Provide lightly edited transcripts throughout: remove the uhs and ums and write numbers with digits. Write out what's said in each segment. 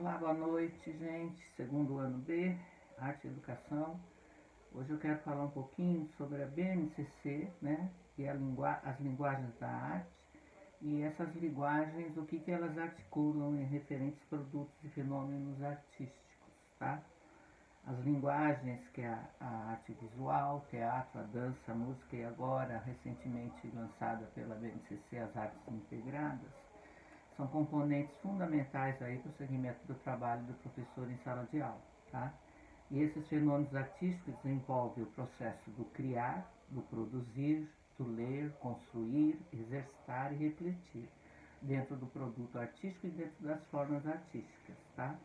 Olá, boa noite, gente. Segundo ano B, Arte e Educação. Hoje eu quero falar um pouquinho sobre a BNCC, né? E as linguagens da arte. E essas linguagens, o que elas articulam em referentes produtos e fenômenos artísticos, tá? As linguagens, que é a arte visual, teatro, a dança, a música e agora, recentemente lançada pela BNCC, as artes integradas, são componentes fundamentais aí para o segmento do trabalho do professor em sala de aula, tá? E esses fenômenos artísticos envolvem o processo do criar, do produzir, do ler, construir, exercitar e refletir dentro do produto artístico e dentro das formas artísticas, tá?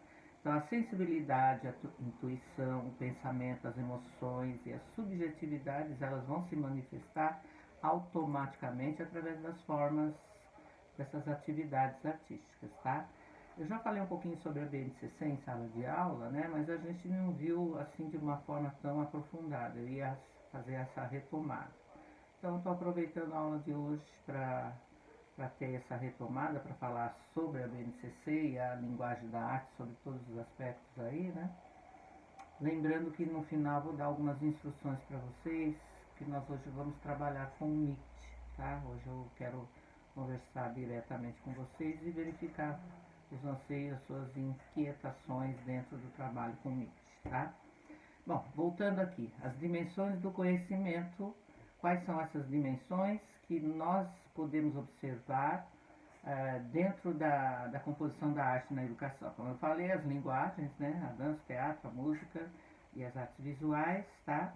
Então a sensibilidade, a intuição, o pensamento, as emoções e as subjetividades, elas vão se manifestar automaticamente através das formas dessas atividades artísticas, tá? Eu já falei um pouquinho sobre a BNCC em sala de aula, né? Mas a gente não viu assim de uma forma tão aprofundada. Eu ia fazer essa retomada. Então, estou aproveitando a aula de hoje para ter essa retomada, para falar sobre a BNCC e a linguagem da arte, sobre todos os aspectos aí, né? Lembrando que no final vou dar algumas instruções para vocês, que nós hoje vamos trabalhar com o MIT, tá? Hoje eu quero conversar diretamente com vocês e verificar os anseios, as suas inquietações dentro do trabalho com o MIT, tá? Bom, voltando aqui, as dimensões do conhecimento, quais são essas dimensões que nós podemos observar dentro da composição da arte na educação? Como eu falei, as linguagens, né? A dança, o teatro, a música e as artes visuais, tá?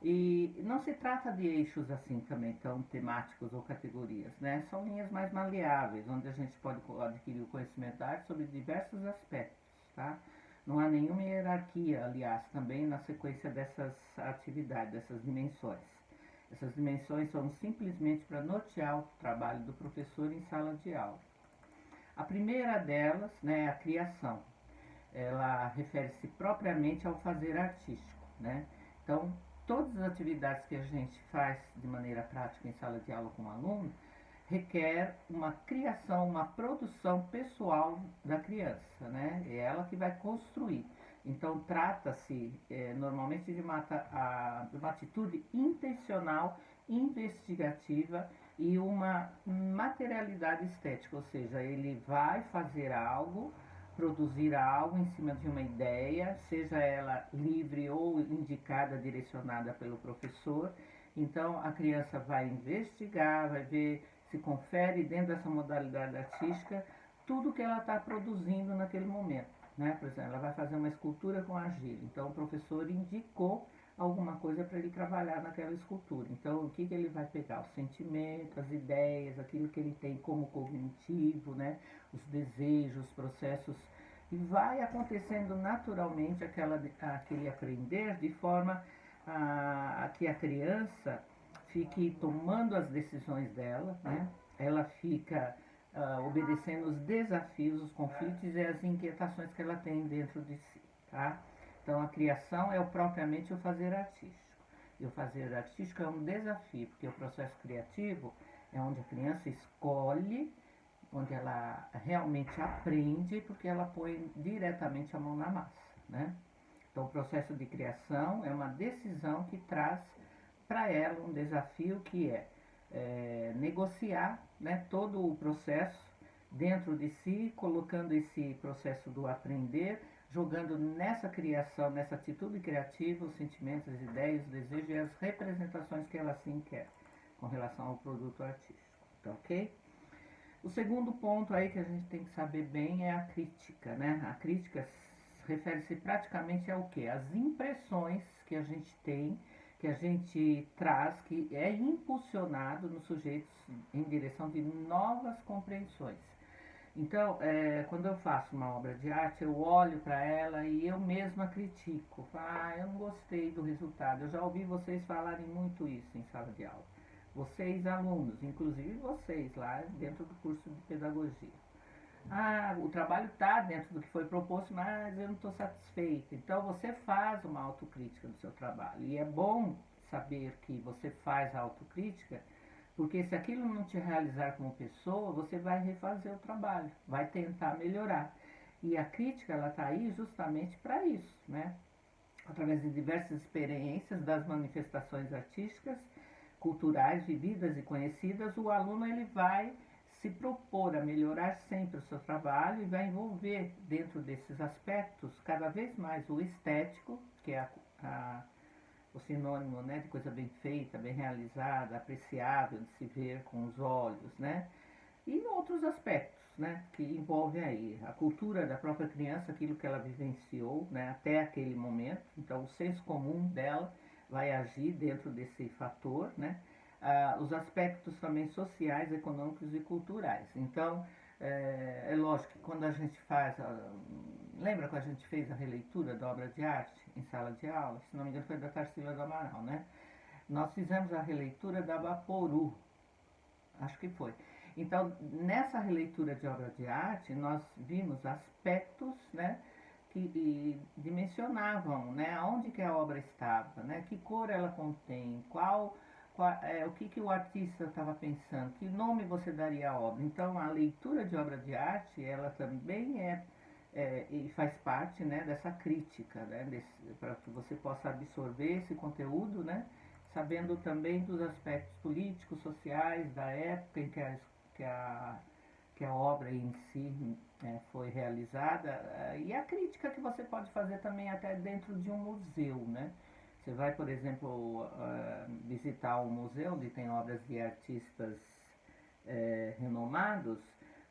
E não se trata de eixos assim também tão temáticos ou categorias, né? São linhas mais maleáveis, onde a gente pode adquirir o conhecimento da arte sobre diversos aspectos, tá? Não há nenhuma hierarquia, aliás, também na sequência dessas atividades, dessas dimensões. Essas dimensões são simplesmente para nortear o trabalho do professor em sala de aula. A primeira delas, né, é a criação. Ela refere-se propriamente ao fazer artístico, né? Então, todas as atividades que a gente faz de maneira prática em sala de aula com o aluno requer uma criação, uma produção pessoal da criança, né? É ela que vai construir. Então, trata-se normalmente de uma atitude intencional, investigativa e uma materialidade estética, ou seja, ele vai fazer algo, produzir algo em cima de uma ideia, seja ela livre ou indicada, direcionada pelo professor. Então a criança vai investigar, vai ver, se confere dentro dessa modalidade artística tudo que ela está produzindo naquele momento, né? Por exemplo, ela vai fazer uma escultura com argila, então o professor indicou alguma coisa para ele trabalhar naquela escultura. Então, o que ele vai pegar? O sentimento, as ideias, aquilo que ele tem como cognitivo, né? Os desejos, os processos. E vai acontecendo naturalmente aquele aprender de forma a que a criança fique tomando as decisões dela, né? Ela fica obedecendo os desafios, os conflitos e as inquietações que ela tem dentro de si, tá? Então a criação é propriamente o fazer artístico. E o fazer artístico é um desafio, porque o processo criativo é onde a criança escolhe, onde ela realmente aprende, porque ela põe diretamente a mão na massa, né? Então o processo de criação é uma decisão que traz para ela um desafio que é negociar, né, todo o processo dentro de si, colocando esse processo do aprender, jogando nessa criação, nessa atitude criativa, os sentimentos, as ideias, os desejos e as representações que ela assim quer com relação ao produto artístico, tá ok? O segundo ponto aí que a gente tem que saber bem é a crítica, né? A crítica refere-se praticamente ao quê? As impressões que a gente tem, que a gente traz, que é impulsionado nos sujeitos em direção de novas compreensões. Então, quando eu faço uma obra de arte, eu olho para ela e eu mesma critico. Eu não gostei do resultado. Eu já ouvi vocês falarem muito isso em sala de aula. Vocês, alunos, inclusive vocês lá dentro do curso de pedagogia. O trabalho está dentro do que foi proposto, mas eu não estou satisfeito. Então você faz uma autocrítica do seu trabalho. E é bom saber que você faz a autocrítica, porque se aquilo não te realizar como pessoa, você vai refazer o trabalho, vai tentar melhorar. E a crítica, ela está aí justamente para isso, né? Através de diversas experiências das manifestações artísticas, culturais, vividas e conhecidas, o aluno ele vai se propor a melhorar sempre o seu trabalho e vai envolver dentro desses aspectos cada vez mais o estético, que é o sinônimo, né, de coisa bem feita, bem realizada, apreciável de se ver com os olhos, né? E outros aspectos, né, que envolvem aí a cultura da própria criança, aquilo que ela vivenciou, né, até aquele momento. Então, o senso comum dela vai agir dentro desse fator, né? Os aspectos também sociais, econômicos e culturais. Então, é lógico que quando a gente faz, lembra quando a gente fez a releitura da obra de arte em sala de aula? Se não me engano foi da Tarsila do Amaral, né? Nós fizemos a releitura da Vaporu, acho que foi. Então, nessa releitura de obra de arte, nós vimos aspectos, né, que dimensionavam, né, aonde que a obra estava, né, que cor ela contém, o que o artista estava pensando, que nome você daria à obra. Então, a leitura de obra de arte, ela também e faz parte, né, dessa crítica, né, para que você possa absorver esse conteúdo, né, sabendo também dos aspectos políticos, sociais da época em que a, que a obra em si foi realizada, e a crítica que você pode fazer também até dentro de um museu, né? Você vai, por exemplo, visitar um museu onde tem obras de artistas renomados,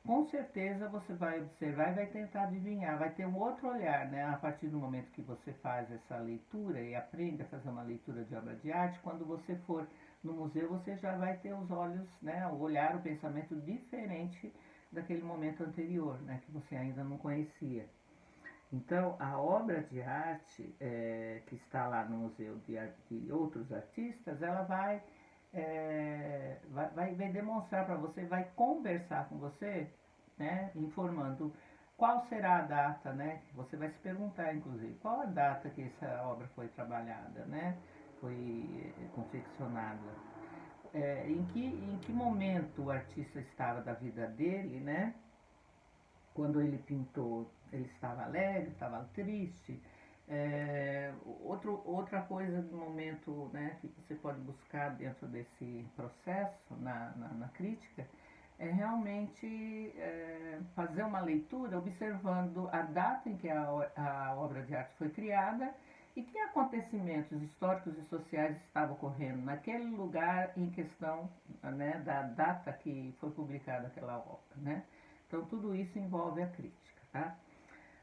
com certeza você vai observar e vai tentar adivinhar, vai ter um outro olhar, né? A partir do momento que você faz essa leitura e aprende a fazer uma leitura de obra de arte, quando você for no museu, você já vai ter os olhos, né? O olhar, o pensamento diferente daquele momento anterior, né? Que você ainda não conhecia. Então, a obra de arte que está lá no Museu de outros artistas, ela vai demonstrar para você, vai conversar com você, né, informando qual será a data, né? Você vai se perguntar, inclusive, qual a data que essa obra foi trabalhada, né? Foi confeccionada. Em que momento o artista estava da vida dele, né? Quando ele pintou, ele estava alegre, estava triste. Outra coisa do momento, né, que você pode buscar dentro desse processo, na crítica, é realmente fazer uma leitura observando a data em que a obra de arte foi criada e que acontecimentos históricos e sociais estavam ocorrendo naquele lugar em questão, né, da data que foi publicada aquela obra, né? Então, tudo isso envolve a crítica, tá?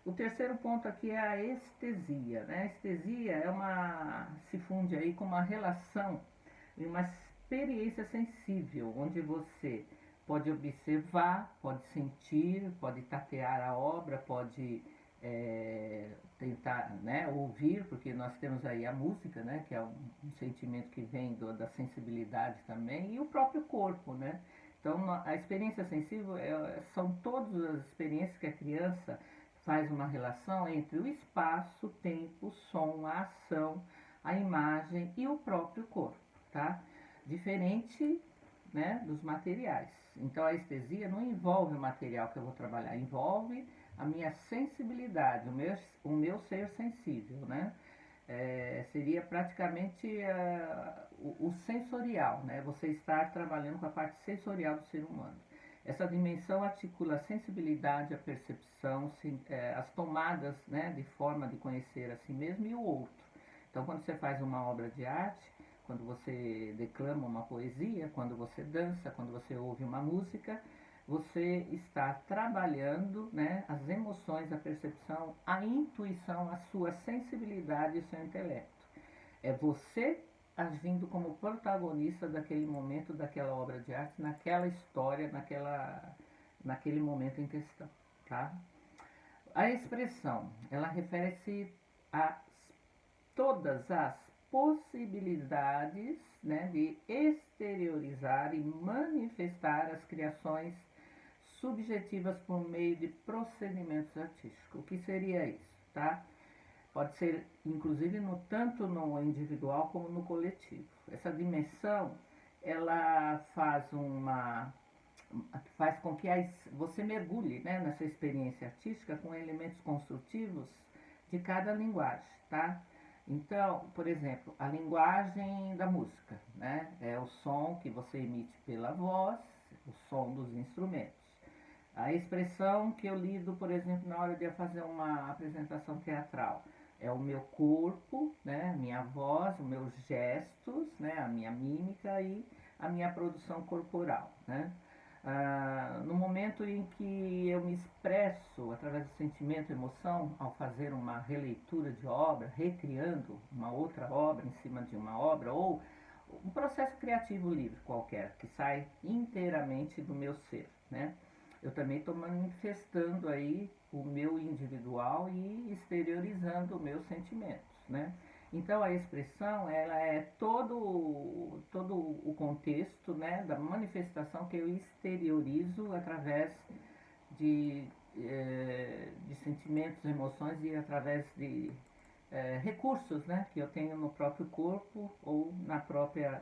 O terceiro ponto aqui é a estesia, né? A estesia se funde aí com uma relação e uma experiência sensível, onde você pode observar, pode sentir, pode tatear a obra, pode tentar, né, ouvir, porque nós temos aí a música, né, que é um sentimento que vem da sensibilidade também, e o próprio corpo, né? Então, a experiência sensível são todas as experiências que a criança faz uma relação entre o espaço, o tempo, o som, a ação, a imagem e o próprio corpo, tá? Diferente, né, dos materiais. Então, a estesia não envolve o material que eu vou trabalhar, envolve a minha sensibilidade, o meu ser sensível, né? Seria praticamente o sensorial, né? Você estar trabalhando com a parte sensorial do ser humano. Essa dimensão articula a sensibilidade, a percepção, as tomadas, né, de forma de conhecer a si mesmo e o outro. Então, quando você faz uma obra de arte, quando você declama uma poesia, quando você dança, quando você ouve uma música, você está trabalhando, né, as emoções, a percepção, a intuição, a sua sensibilidade e o seu intelecto. É você agindo como protagonista daquele momento, daquela obra de arte, naquela história, naquele momento em questão, tá? A expressão, ela refere-se a todas as possibilidades, né, de exteriorizar e manifestar as criações subjetivas por meio de procedimentos artísticos. O que seria isso, tá? Pode ser, inclusive, tanto no individual como no coletivo. Essa dimensão, ela faz que faz com que você mergulhe, né, nessa experiência artística com elementos construtivos de cada linguagem, tá? Então, por exemplo, a linguagem da música, né, é o som que você emite pela voz, o som dos instrumentos. A expressão que eu lido, por exemplo, na hora de fazer uma apresentação teatral, é o meu corpo, né, minha voz, os meus gestos, né, a minha mímica e a minha produção corporal, né? No momento em que eu me expresso através do sentimento e emoção, ao fazer uma releitura de obra, recriando uma outra obra em cima de uma obra, ou um processo criativo livre qualquer, que sai inteiramente do meu ser, né? Eu também estou manifestando aí o meu individual e exteriorizando os meus sentimentos, né? Então a expressão ela é todo o contexto, né, da manifestação que eu exteriorizo através de, de sentimentos, emoções e através de recursos, né, que eu tenho no próprio corpo ou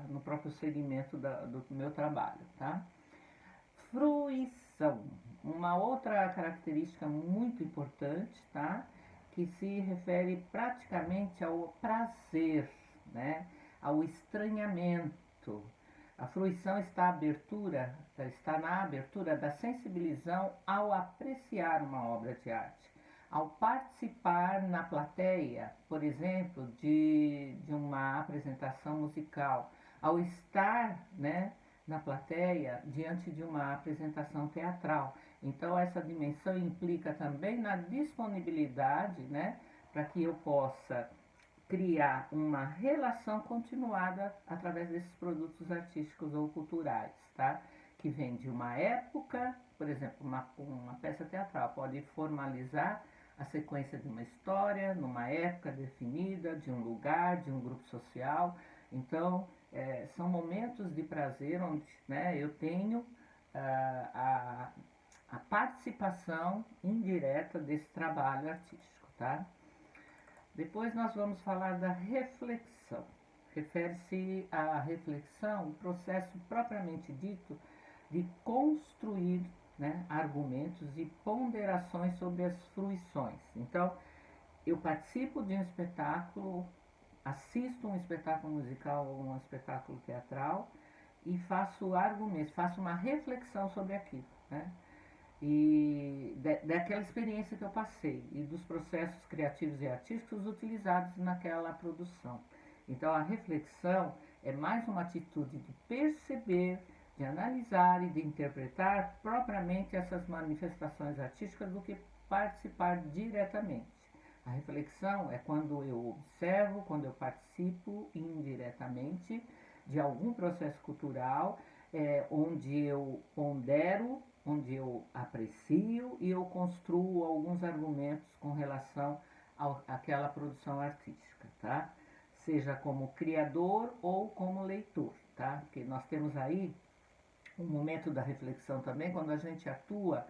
no próprio segmento do meu trabalho, tá? Fruição, uma outra característica muito importante, tá? Que se refere praticamente ao prazer, né? Ao estranhamento. A fruição está na abertura da sensibilização ao apreciar uma obra de arte, ao participar na plateia, por exemplo, de uma apresentação musical, ao estar, né, na plateia diante de uma apresentação teatral. Então essa dimensão implica também na disponibilidade, né, para que eu possa criar uma relação continuada através desses produtos artísticos ou culturais, tá? Que vem de uma época, por exemplo, uma peça teatral pode formalizar a sequência de uma história, numa época definida, de um lugar, de um grupo social. Então, são momentos de prazer onde, né, eu tenho a participação indireta desse trabalho artístico, tá? Depois nós vamos falar da reflexão. Refere-se à reflexão, o processo propriamente dito de construir, né, argumentos e ponderações sobre as fruições. Então, eu participo de um espetáculo, assisto um espetáculo musical ou um espetáculo teatral e faço argumentos, faço uma reflexão sobre aquilo, né? E daquela experiência que eu passei e dos processos criativos e artísticos utilizados naquela produção. Então a reflexão é mais uma atitude de perceber, de analisar e de interpretar propriamente essas manifestações artísticas do que participar diretamente. A reflexão é quando eu observo, quando eu participo indiretamente de algum processo cultural, onde eu pondero, onde eu aprecio e eu construo alguns argumentos com relação àquela produção artística, tá? Seja como criador ou como leitor, tá? Porque nós temos aí um momento da reflexão também, quando a gente atua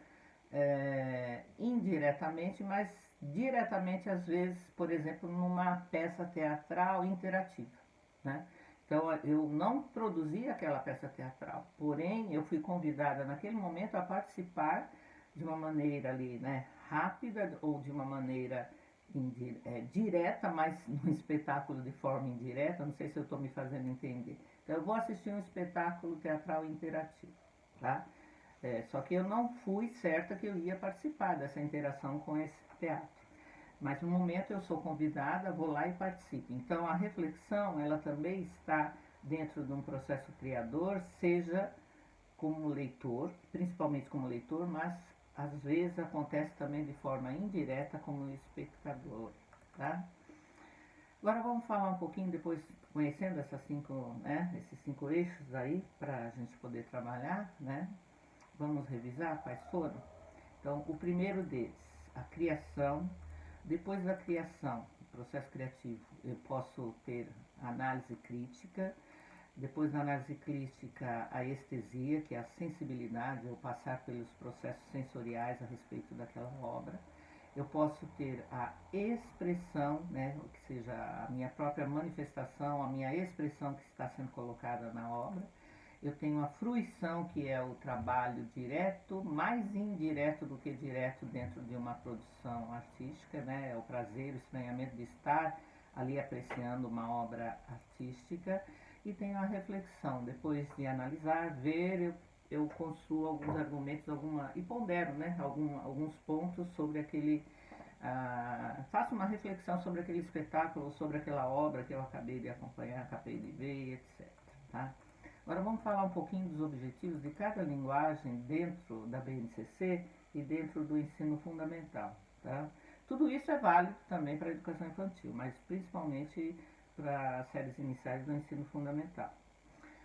indiretamente, mas diretamente às vezes, por exemplo, numa peça teatral interativa, né? Então eu não produzi aquela peça teatral, porém eu fui convidada naquele momento a participar de uma maneira ali, né, rápida ou de uma maneira direta, mas num espetáculo de forma indireta, não sei se eu estou me fazendo entender. Então eu vou assistir um espetáculo teatral interativo, tá? Só que eu não fui certa que eu ia participar dessa interação com esse teatro. Mas no momento eu sou convidada, vou lá e participo. Então a reflexão, ela também está dentro de um processo criador, seja como leitor, principalmente como leitor, mas às vezes acontece também de forma indireta como espectador, tá? Agora vamos falar um pouquinho, depois conhecendo esses cinco eixos aí, para a gente poder trabalhar, né? Vamos revisar quais foram? Então, o primeiro deles, a criação. Depois da criação, o processo criativo, eu posso ter análise crítica. Depois da análise crítica, a estesia, que é a sensibilidade, eu passar pelos processos sensoriais a respeito daquela obra. Eu posso ter a expressão, né, que seja a minha própria manifestação, a minha expressão que está sendo colocada na obra. eu tenho a fruição, que é o trabalho direto, mais indireto do que direto dentro de uma produção artística, né? É o prazer, o estranhamento de estar ali apreciando uma obra artística. E tenho a reflexão, depois de analisar, ver, eu construo alguns argumentos, e pondero, né? Alguns pontos sobre aquele. Faço uma reflexão sobre aquele espetáculo, sobre aquela obra que eu acabei de acompanhar, acabei de ver, etc. Tá? Agora vamos falar um pouquinho dos objetivos de cada linguagem dentro da BNCC e dentro do ensino fundamental. Tá? Tudo isso é válido também para a educação infantil, mas principalmente para as séries iniciais do ensino fundamental.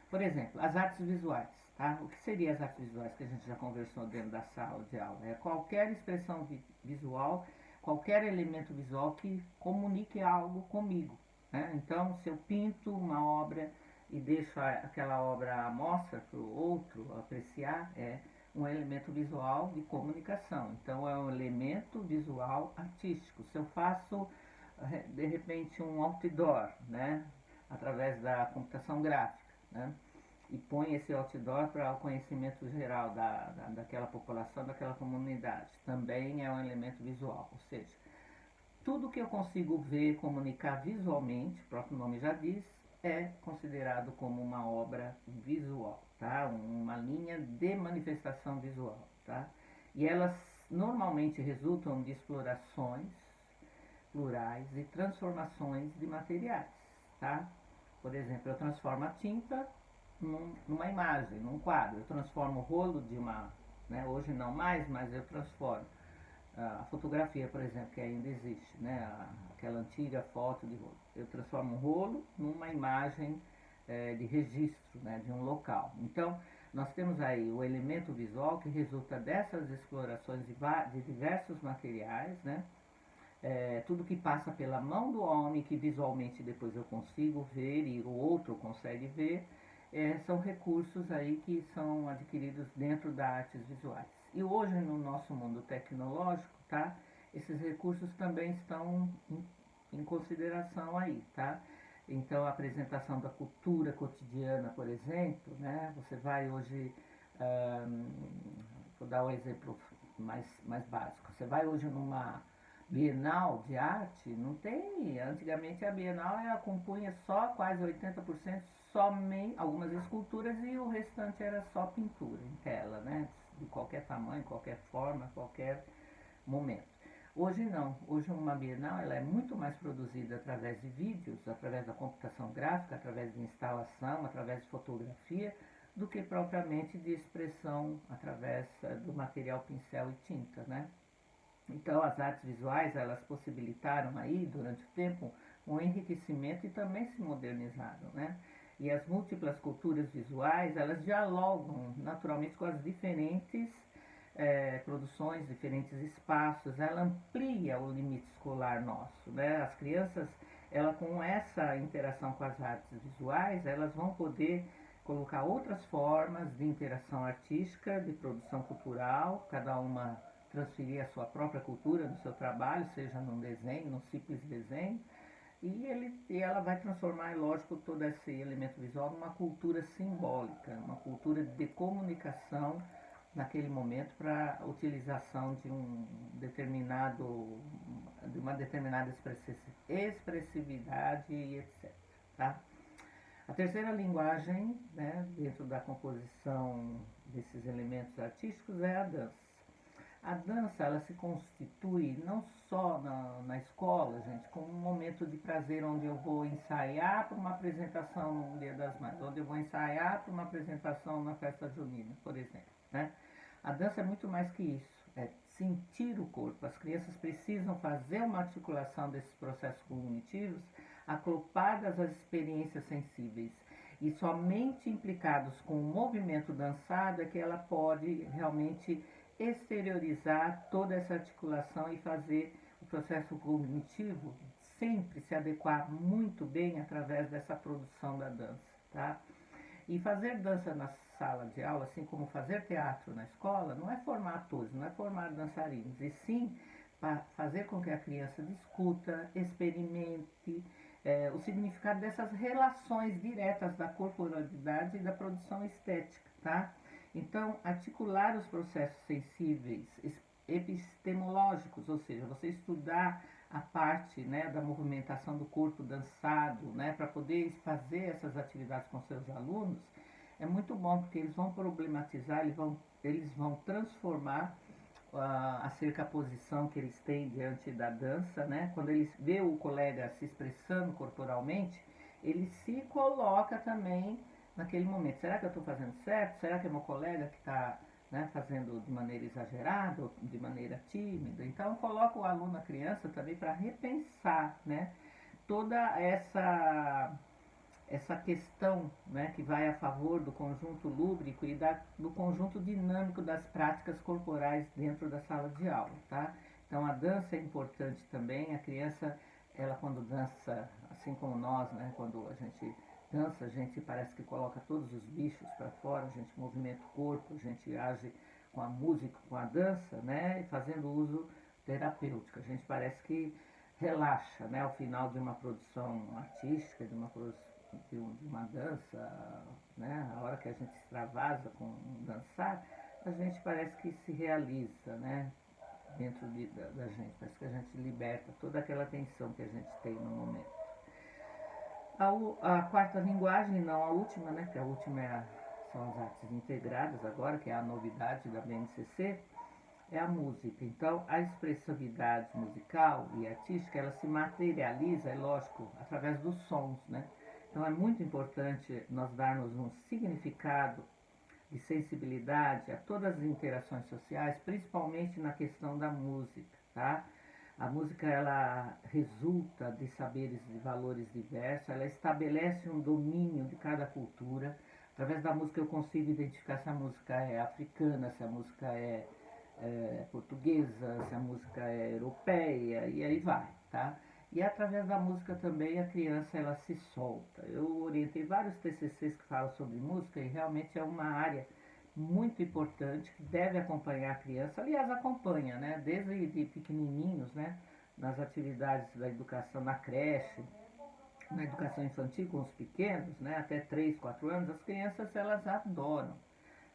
Por exemplo, as artes visuais. Tá? O que seriam as artes visuais que a gente já conversou dentro da sala de aula? É qualquer expressão visual, qualquer elemento visual que comunique algo comigo. Né? Então, se eu pinto uma obra e deixo aquela obra à mostra para o outro apreciar, é um elemento visual de comunicação. Então, é um elemento visual artístico. Se eu faço, de repente, um outdoor, né? Através da computação gráfica, né? E põe esse outdoor para o conhecimento geral daquela população, daquela comunidade. Também é um elemento visual, ou seja, tudo que eu consigo ver, comunicar visualmente, o próprio nome já diz, é considerado como uma obra visual, tá? Uma linha de manifestação visual, tá? E elas normalmente resultam de explorações plurais e transformações de materiais, tá? Por exemplo, eu transformo a tinta numa imagem, num quadro. Eu transformo o rolo de uma, né, hoje não mais, mas eu transformo a fotografia, por exemplo, que ainda existe, né, aquela antiga foto de rolo. Eu transformo um rolo numa imagem de registro, né, de um local. Então, nós temos aí o elemento visual que resulta dessas explorações de diversos materiais, né, tudo que passa pela mão do homem, que visualmente depois eu consigo ver e o outro consegue ver, são recursos aí que são adquiridos dentro das artes visuais. E hoje no nosso mundo tecnológico, tá? Esses recursos também estão em consideração aí, tá? Então a apresentação da cultura cotidiana, por exemplo, né? Você vai hoje, vou dar um exemplo mais básico. Você vai hoje numa Bienal de arte, não tem. Antigamente a Bienal ela compunha só quase 80% somente algumas esculturas e o restante era só pintura em tela, né? De qualquer tamanho, qualquer forma, qualquer momento. Hoje não. Hoje uma Bienal ela é muito mais produzida através de vídeos, através da computação gráfica, através de instalação, através de fotografia, do que propriamente de expressão através do material pincel e tinta, né? Então, as artes visuais, elas possibilitaram aí, durante o tempo, um enriquecimento e também se modernizaram, né? E as múltiplas culturas visuais, elas dialogam naturalmente com as diferentes produções, diferentes espaços, ela amplia o limite escolar nosso, né? As crianças, ela com essa interação com as artes visuais, elas vão poder colocar outras formas de interação artística, de produção cultural, cada uma transferir a sua própria cultura no seu trabalho, seja num desenho, num simples desenho, e ela vai transformar, lógico, todo esse elemento visual numa cultura simbólica, uma cultura de comunicação naquele momento para a utilização de uma determinada expressividade e etc. Tá? A terceira linguagem, né, dentro da composição desses elementos artísticos é a dança. A dança, ela se constitui não só na escola, gente, como um momento de prazer onde eu vou ensaiar para uma apresentação no Dia das Mães, onde eu vou ensaiar para uma apresentação na festa junina, por exemplo, né? A dança é muito mais que isso, é sentir o corpo. As crianças precisam fazer uma articulação desses processos cognitivos acopladas às experiências sensíveis. E somente implicados com o movimento dançado é que ela pode realmente exteriorizar toda essa articulação e fazer o processo cognitivo sempre se adequar muito bem através dessa produção da dança, tá? E fazer dança na sala de aula, assim como fazer teatro na escola, não é formar atores, não é formar dançarinos, e sim fazer com que a criança discuta, experimente, o significado dessas relações diretas da corporalidade e da produção estética, tá? Então, articular os processos sensíveis epistemológicos, ou seja, você estudar a parte, né, da movimentação do corpo dançado, né, para poder fazer essas atividades com seus alunos, é muito bom, porque eles vão problematizar, eles vão transformar acerca da posição que eles têm diante da dança, né? Quando eles vê o colega se expressando corporalmente, ele se coloca também naquele momento. Será que eu estou fazendo certo? Será que é meu colega que está, né, fazendo de maneira exagerada ou de maneira tímida? Então, coloca o aluno, a criança também para repensar, né, toda essa questão, né, que vai a favor do conjunto lúbrico e do conjunto dinâmico das práticas corporais dentro da sala de aula, tá? Então a dança é importante também, a criança, ela quando dança, assim como nós, né, quando a gente dança, a gente parece que coloca todos os bichos para fora, a gente movimenta o corpo, a gente age com a música, com a dança, né, fazendo uso terapêutico. A gente parece que relaxa, né, ao final de uma produção artística, de uma dança, né, a hora que a gente extravasa com dançar, a gente parece que se realiza, né, dentro da gente, parece que a gente liberta toda aquela tensão que a gente tem no momento. A quarta linguagem, não a última, né, que a última são as artes integradas agora, que é a novidade da BNCC, é a música. Então, a expressividade musical e artística, ela se materializa, é lógico, através dos sons, né? Então, é muito importante nós darmos um significado de sensibilidade a todas as interações sociais, principalmente na questão da música, tá? A música, ela resulta de saberes e valores diversos, ela estabelece um domínio de cada cultura. Através da música eu consigo identificar se a música é africana, se a música é portuguesa, se a música é europeia, e aí vai, tá? E através da música também a criança ela se solta. Eu orientei vários TCCs que falam sobre música e realmente é uma área muito importante que deve acompanhar a criança. Aliás, acompanha, né? Desde de pequenininhos, né? Nas atividades da educação na creche, na educação infantil com os pequenos, né? Até 3, 4 anos, as crianças elas adoram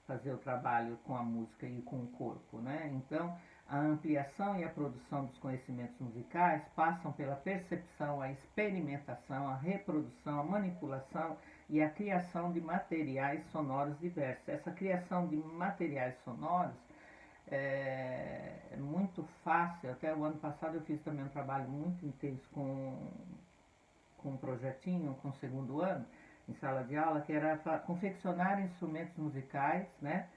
fazer o trabalho com a música e com o corpo, né? Então, a ampliação e a produção dos conhecimentos musicais passam pela percepção, a experimentação, a reprodução, a manipulação e a criação de materiais sonoros diversos. Essa criação de materiais sonoros é muito fácil. Até o ano passado eu fiz também um trabalho muito intenso com um projetinho, com o segundo ano, em sala de aula, que era confeccionar instrumentos musicais, né,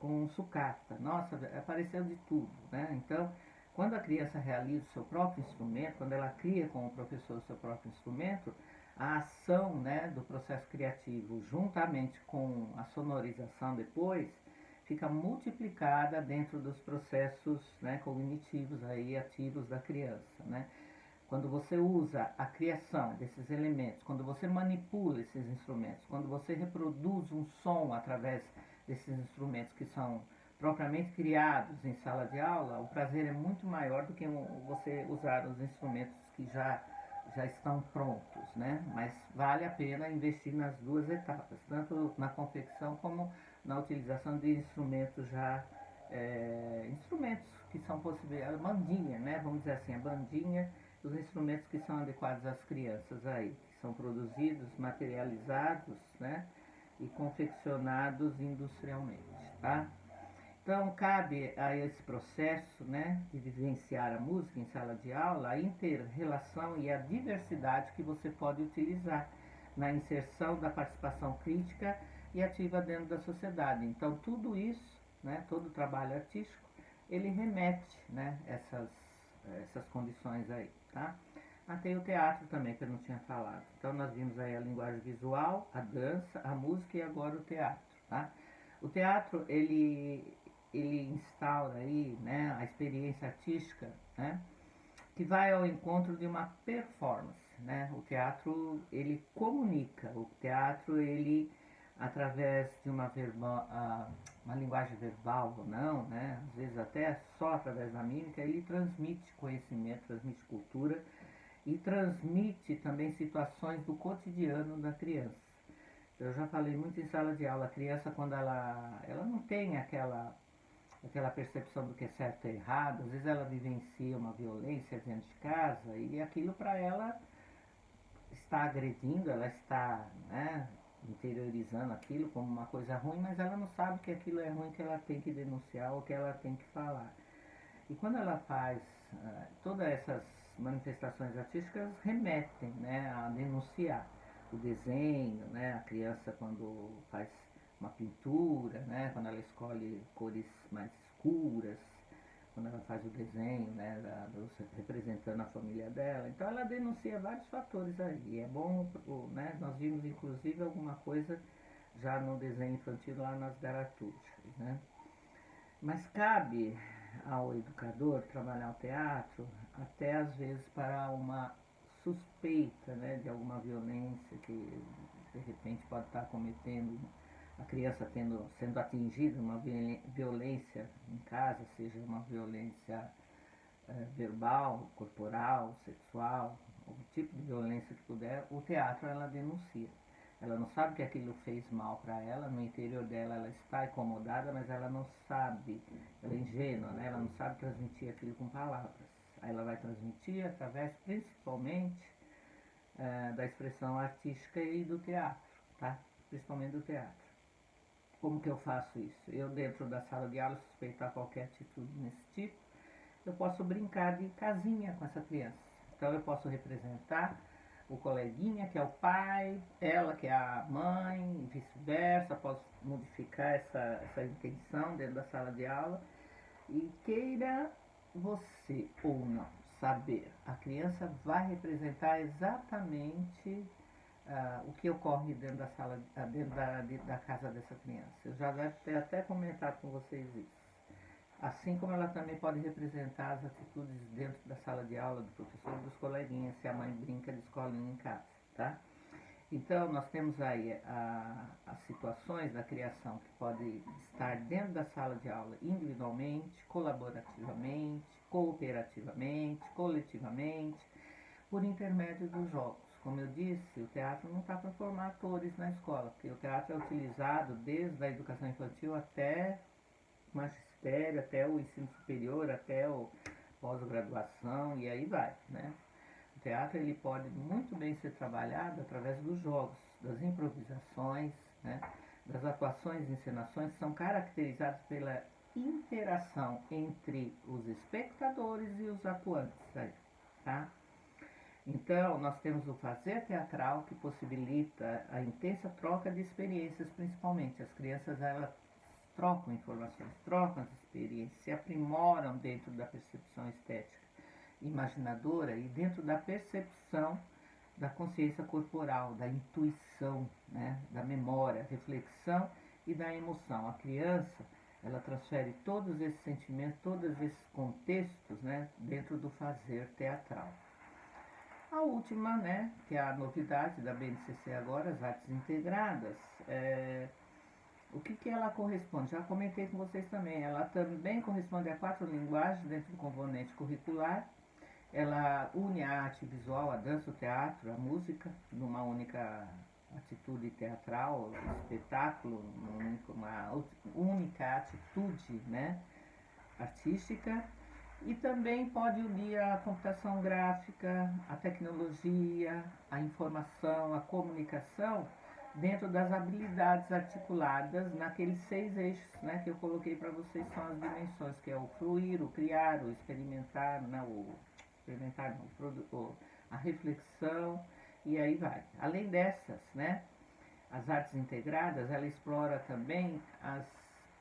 com sucata. Nossa, apareceu de tudo, né? Então, quando a criança realiza o seu próprio instrumento, quando ela cria com o professor o seu próprio instrumento, a ação, né, do processo criativo, juntamente com a sonorização depois, fica multiplicada dentro dos processos, né, cognitivos aí ativos da criança, né? Quando você usa a criação desses elementos, quando você manipula esses instrumentos, quando você reproduz um som através desses instrumentos que são propriamente criados em sala de aula, o prazer é muito maior do que você usar os instrumentos que já estão prontos, né? Mas vale a pena investir nas duas etapas, tanto na confecção como na utilização de instrumentos instrumentos que são possíveis, a bandinha, né? Vamos dizer assim, a bandinha, os instrumentos que são adequados às crianças aí, que são produzidos, materializados, né? E confeccionados industrialmente, tá? Então, cabe a esse processo, né, de vivenciar a música em sala de aula, a inter-relação e a diversidade que você pode utilizar na inserção da participação crítica e ativa dentro da sociedade. Então, tudo isso, né, todo o trabalho artístico, ele remete, né, essas condições aí, tá? Tem o teatro também, que eu não tinha falado. Então, nós vimos aí a linguagem visual, a dança, a música e agora o teatro, tá? O teatro, ele instaura aí, né, a experiência artística, né, que vai ao encontro de uma performance, né? O teatro, ele comunica, o teatro, ele, através de uma linguagem verbal ou não, né, às vezes até só através da mímica, ele transmite conhecimento, transmite cultura e transmite também situações do cotidiano da criança. Eu já falei muito em sala de aula, a criança quando ela não tem aquela percepção do que é certo e errado, às vezes ela vivencia uma violência dentro de casa e aquilo para ela está agredindo, ela está, né, interiorizando aquilo como uma coisa ruim, mas ela não sabe que aquilo é ruim, que ela tem que denunciar ou que ela tem que falar. E quando ela faz todas essas manifestações artísticas remetem, né, a denunciar o desenho, né, a criança quando faz uma pintura, né, quando ela escolhe cores mais escuras, quando ela faz o desenho, né, representando a família dela. Então ela denuncia vários fatores aí. E é bom, né, nós vimos inclusive alguma coisa já no desenho infantil lá nas garatuchas, né. Mas cabe ao educador trabalhar o teatro até às vezes para uma suspeita, né, de alguma violência que de repente pode estar cometendo, a criança sendo atingida uma violência em casa, seja uma violência verbal, corporal, sexual, o tipo de violência que puder, o teatro ela denuncia. Ela não sabe que aquilo fez mal para ela, no interior dela ela está incomodada, mas ela não sabe, ela é ingênua, né? Ela não sabe transmitir aquilo com palavras. Aí ela vai transmitir através, principalmente, da expressão artística e do teatro, tá? Principalmente do teatro. Como que eu faço isso? Eu, dentro da sala de aula, suspeitar qualquer atitude nesse tipo, eu posso brincar de casinha com essa criança. Então eu posso representar o coleguinha, que é o pai, ela, que é a mãe, e vice-versa. Posso modificar essa intenção dentro da sala de aula. E queira você ou não saber, a criança vai representar exatamente o que ocorre dentro da sala, dentro da casa dessa criança. Eu já deve ter até comentado com vocês isso. Assim como ela também pode representar as atitudes dentro da sala de aula do professor e dos coleguinhas, se a mãe brinca de escolinha em casa, tá? Então, nós temos aí as situações da criação que pode estar dentro da sala de aula individualmente, colaborativamente, cooperativamente, coletivamente, por intermédio dos jogos. Como eu disse, o teatro não está para formar atores na escola, porque o teatro é utilizado desde a educação infantil até o magistério, até o ensino superior, até o pós-graduação e aí vai, né? O teatro ele pode muito bem ser trabalhado através dos jogos, das improvisações, né? Das atuações e encenações que são caracterizadas pela interação entre os espectadores e os atuantes, tá? Então, nós temos o fazer teatral que possibilita a intensa troca de experiências, principalmente. As crianças, elas trocam informações, trocam as experiências, se aprimoram dentro da percepção estética imaginadora e dentro da percepção da consciência corporal, da intuição, né, da memória, reflexão e da emoção. A criança, ela transfere todos esses sentimentos, todos esses contextos, né, dentro do fazer teatral. A última, né, que é a novidade da BNCC agora, as artes integradas, o que ela corresponde? Já comentei com vocês também, ela também corresponde a 4 linguagens dentro do componente curricular. Ela une a arte visual, a dança, o teatro, a música, numa única atitude teatral, espetáculo, uma única atitude, né, artística. E também pode unir a computação gráfica, a tecnologia, a informação, a comunicação, dentro das habilidades articuladas naqueles 6 eixos, né, que eu coloquei para vocês, são as dimensões, que é o fluir, o criar, o experimentar, né, a reflexão, e aí vai. Além dessas, né, as artes integradas, ela explora também as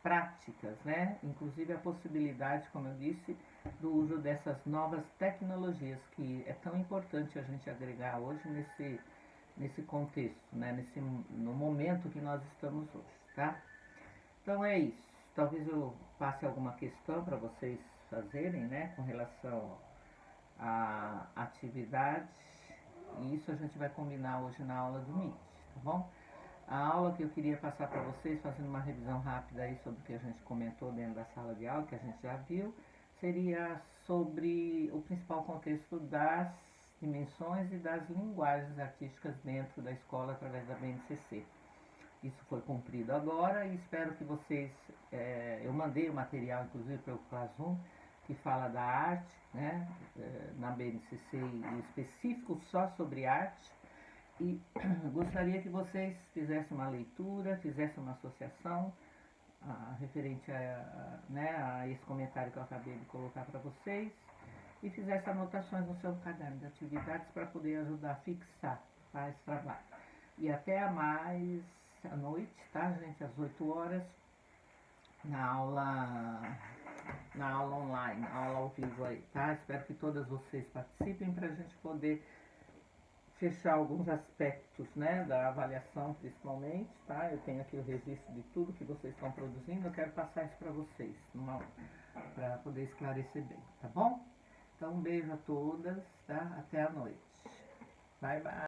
práticas, né, inclusive a possibilidade, como eu disse, do uso dessas novas tecnologias, que é tão importante a gente agregar hoje nesse contexto, né, no momento que nós estamos hoje, tá? Então é isso. Talvez eu passe alguma questão para vocês fazerem, né, com relação à atividade, e isso a gente vai combinar hoje na aula do Meet, tá bom? A aula que eu queria passar para vocês, fazendo uma revisão rápida aí sobre o que a gente comentou dentro da sala de aula, que a gente já viu, seria sobre o principal contexto das dimensões e das linguagens artísticas dentro da escola através da BNCC. Isso foi cumprido agora e espero que vocês... eu mandei o material, inclusive, para o Classroom, que fala da arte, né, na BNCC, em específico só sobre arte. E gostaria que vocês fizessem uma leitura, fizessem uma associação referente a esse comentário que eu acabei de colocar para vocês e fizessem anotações no seu caderno de atividades para poder ajudar a fixar, tá, esse trabalho. E até mais à noite, tá, gente? Às 8 horas, na aula online, na aula ao vivo aí, tá? Espero que todas vocês participem para a gente poder fechar alguns aspectos, né, da avaliação principalmente, tá? Eu tenho aqui o registro de tudo que vocês estão produzindo, eu quero passar isso para vocês, para poder esclarecer bem, tá bom? Então, um beijo a todas, tá? Até a noite. Bye, bye.